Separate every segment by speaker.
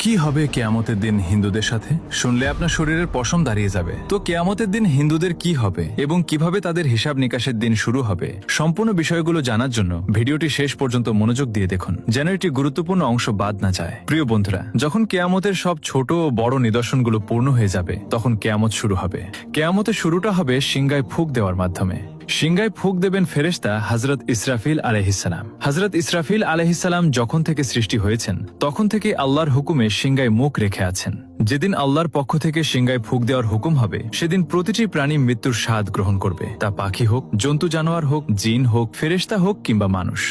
Speaker 1: কি হবে কিয়ামতের দিন হিন্দুদের সাথে? শুনলে আপনার শরীরের পশম দাঁড়িয়ে যাবে। তো কিয়ামতের দিন হিন্দুদের কি হবে এবং কিভাবে তাদের হিসাব নিকাশের দিন শুরু হবে, সম্পূর্ণ বিষয়গুলো জানার জন্য ভিডিওটি শেষ পর্যন্ত মনোযোগ দিয়ে দেখুন, যেন একটি গুরুত্বপূর্ণ অংশ বাদ না যায়। প্রিয় বন্ধুরা, যখন কিয়ামতের সব ছোট ও বড় নিদর্শনগুলো পূর্ণ হয়ে যাবে, তখন কিয়ামত শুরু হবে। কিয়ামতের শুরুটা হবে সিংগায় ফুঁক দেওয়ার মাধ্যমে। সিংগায় ফুঁক দেবেন ফেরেশতা হযরত ইসরাফিল আলাইহিসসালাম। হযরত ইসরাফিল আলাইহিসসালাম যখন থেকে সৃষ্টি হয়েছেন, তখন থেকে আল্লাহর হুকুমে সিংগায় মুখ রেখে আছেন। যেদিন আল্লাহর পক্ষ থেকে সিংগায় ফুঁক দেওয়ার হুকুম হবে, সেদিন প্রতিটি প্রাণী মৃত্যুর স্বাদ গ্রহণ করবে। তা পাখি হোক, জন্তু জানোয়ার হোক, জিন হোক, ফেরেশতা হোক কিংবা মানুষ।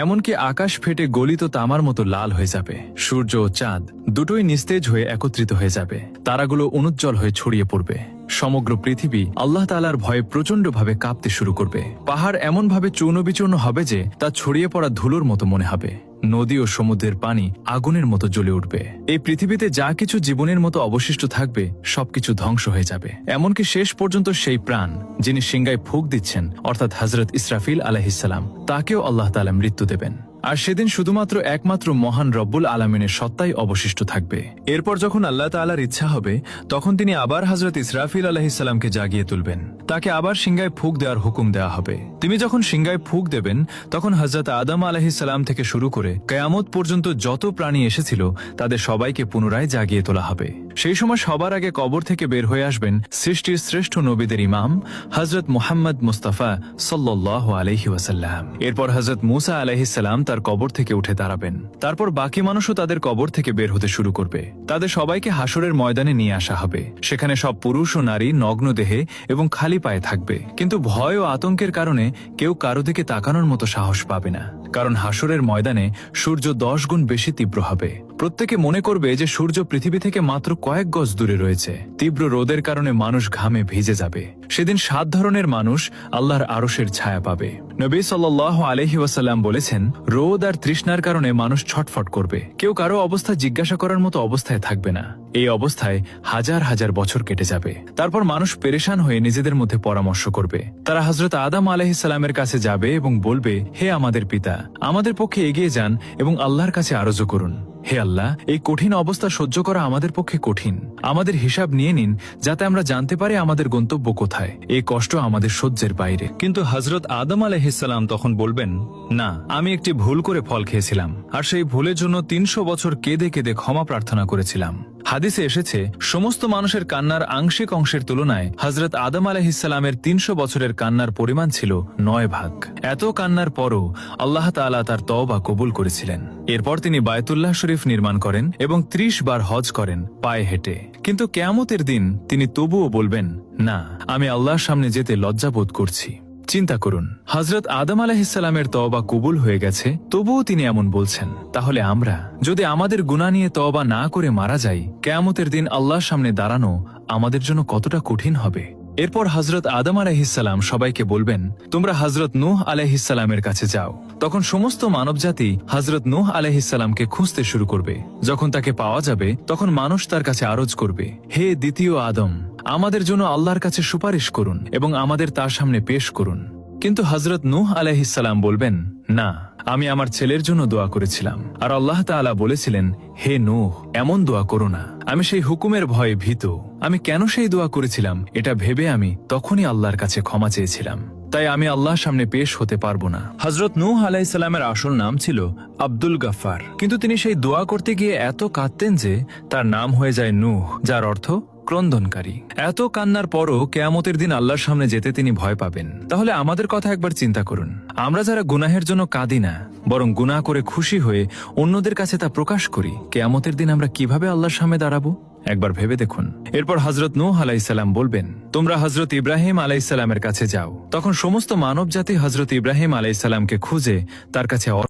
Speaker 1: এমনকি আকাশ ফেটে গলিত তামার মতো লাল হয়ে যাবে। সূর্য ও চাঁদ দুটোই নিস্তেজ হয়ে একত্রিত হয়ে যাবে। তারাগুলো অনুজ্জ্বল হয়ে ছড়িয়ে পড়বে। সমগ্র পৃথিবী আল্লাহ তাআলার ভয়ে প্রচণ্ডভাবে কাঁপতে শুরু করবে। পাহাড় এমনভাবে চূর্ণবিচূর্ণ হবে যে তা ছড়িয়ে পড়া ধুলোর মতো মনে হবে। নদী ও সমুদ্রের পানি আগুনের মতো জ্বলে উঠবে। এই পৃথিবীতে যা কিছু জীবনের মতো অবশিষ্ট থাকবে, সবকিছু ধ্বংস হয়ে যাবে। এমনকি শেষ পর্যন্ত সেই প্রাণ যিনি সিংগায় ফুঁক দিচ্ছেন, অর্থাৎ হযরত ইসরাফিল আলাইহিসসালাম, তাকেও আল্লাহ তাআলা মৃত্যু দেবেন। আর সেদিন শুধুমাত্র একমাত্র মহান রব্বুল আলামিনের সত্তাই অবশিষ্ট থাকবে। এরপর যখন আল্লাহ তাআলার ইচ্ছা হবে, তখন তিনি আবার হযরত ইসরাফিল আলাইহিসসালামকে জাগিয়ে তুলবেন। তাকে আবার সিংগায় ফুঁক দেওয়ার হুকুম দেওয়া হবে। তিনি যখন সিংগায় ফুঁক দেবেন, তখন হযরত আদম আলাইহিসসালাম থেকে শুরু করে কিয়ামত পর্যন্ত যত প্রাণী এসেছিল, তাদের সবাইকে পুনরায় জাগিয়ে তোলা হবে। সেই সময় সবার আগে কবর থেকে বের হয়ে আসবেন সৃষ্টির শ্রেষ্ঠ নবীদের ইমাম হযরত মুহাম্মদ মুস্তাফা সাল্লাল্লাহু আলাইহি ওয়াসাল্লাম। এরপর হযরত মুসা আলাইহিসসালাম তার কবর থেকে উঠে দাঁড়াবেন। তারপর বাকি মানুষও তাদের কবর থেকে বের হতে শুরু করবে। তাদের সবাইকে হাসরের ময়দানে নিয়ে আসা হবে। সেখানে সব পুরুষ ও নারী নগ্ন দেহে এবং খালি পায়ে থাকবে। কিন্তু ভয় ও আতঙ্কের কারণে কেউ কারো দিকে তাকানোর মতো সাহস পাবে না। কারণ হাসরের ময়দানে সূর্য 10 গুণ বেশি তীব্র হবে। প্রত্যেকে মনে করবে যে সূর্য পৃথিবী থেকে মাত্র কয়েক গজ দূরে রয়েছে। তীব্র রোদের কারণে মানুষ ঘামে ভিজে যাবে। সেদিন 7 ধরনের মানুষ আল্লাহর আরশের ছায়া পাবে। নবী সাল্লাল্লাহু আলাইহি ওয়াসাল্লাম বলেছেন, রোদ আর তৃষ্ণার কারণে মানুষ ছটফট করবে। কেউ কারো অবস্থা জিজ্ঞাসা করার মতো অবস্থায় থাকবে না। এই অবস্থায় হাজার হাজার বছর কেটে যাবে। তারপর মানুষ পেরেশান হয়ে নিজেদের মধ্যে পরামর্শ করবে। তারা হযরত আদম আলাইহিসসালামের কাছে যাবে এবং বলবে, হে আমাদের পিতা, আমাদের পক্ষে এগিয়ে যান এবং আল্লাহর কাছে আরজ করুন। হে আল্লাহ, এই কঠিন অবস্থা সহ্য করা আমাদের পক্ষে কঠিন। আমাদের হিসাব নিয়ে নিন, যাতে আমরা জানতে পারি আমাদের গন্তব্য কোথায়। এই কষ্ট আমাদের সহ্যের বাইরে। কিন্তু হযরত আদম আলাইহিসসালাম তখন বলবেন, না, আমি একটি ভুল করে ফল খেয়েছিলাম, আর সেই ভুলের জন্য 300 বছর কেঁদে কেঁদে ক্ষমা প্রার্থনা করেছিলাম। হাদিসে এসেছে, সমস্ত মানুষের কান্নার আংশিক অংশের তুলনায় হযরত আদম আলাইহিসসালামের 300 বছরের কান্নার পরিমাণ ছিল 9 ভাগ। এত কান্নার পরও আল্লাহ তাআলা তার তওবা কবুল করেছিলেন। এরপর তিনি বায়তুল্লাহ শরীফ নির্মাণ করেন এবং 30 বার হজ করেন পায়ে হেঁটে। কিন্তু কিয়ামতের দিন তিনি তবুও বলবেন, না, আমি আল্লাহর সামনে যেতে লজ্জাবোধ করছি। চিন্তা করুন, হযরত আদম আলাইহিসসালামের তওবা কবুল হয়ে গেছে, তবুও তিনি এমন বলছেন। তাহলে আমরা যদি আমাদের গুনাহ নিয়ে তওবা না করে মারা যাই, কিয়ামতের দিন আল্লাহর সামনে দাঁড়ানো আমাদের জন্য কতটা কঠিন হবে। এরপর হযরত আদম আলাইহিসসালাম সবাইকে বলবেন, তোমরা হযরত নূহ আলাইহিসসালামের কাছে যাও। তখন সমস্ত মানবজাতি হযরত নূহ আলাইহিসসালামকে খুঁজতে শুরু করবে। যখন তাকে পাওয়া যাবে, তখন মানুষ তার কাছে আরজ করবে, হে দ্বিতীয় আদম, আমাদের জন্য আল্লাহর কাছে সুপারিশ করুন এবং আমাদের তার সামনে পেশ করুন। কিন্তু হযরত নূহ আলাইহিসসালাম বলবেন, না, আমি আমার ছেলের জন্য দোয়া করেছিলাম, আর আল্লাহ তাআলা বলেছিলেন, হে নূহ, এমন দোয়া করো না। আমি সেই হুকুমের ভয়ে ভীত। আমি কেন সেই দোয়া করেছিলাম, এটা ভেবে আমি তখনই আল্লাহর কাছে ক্ষমা চেয়েছিলাম। তাই আমি আল্লাহর সামনে পেশ হতে পারবো না। হযরত নূহ আলাইহিসসালামের আসল নাম ছিল আব্দুল গাফফার। কিন্তু তিনি সেই দোয়া করতে গিয়ে এত কাঁদতেন যে তার নাম হয়ে যায় নূহ, যার অর্থ ক্রন্দনকারী। এত কান্নার পরও কিয়ামতের দিন আল্লাহর সামনে যেতে তিনি ভয় পাবেন। তাহলে আমাদের কথা একবার চিন্তা করুন। আমরা যারা গুনাহের জন্য কাঁদি না, বরং গুনাহ করে খুশি হয়ে অন্যদের কাছে তা প্রকাশ করি, কিয়ামতের দিন আমরা কিভাবে আল্লাহর সামনে দাঁড়াবো একবার ভেবে দেখুন। এরপর হযরত নূহ আলাইহিসসালাম বলবেন, তোমরা হযরত ইব্রাহিম আলাইহিসসালামের কাছে যাও। তখন সমস্ত মানব জাতি হযরত ইব্রাহিম আলাইহিসসালামকে খুঁজে তার কাছে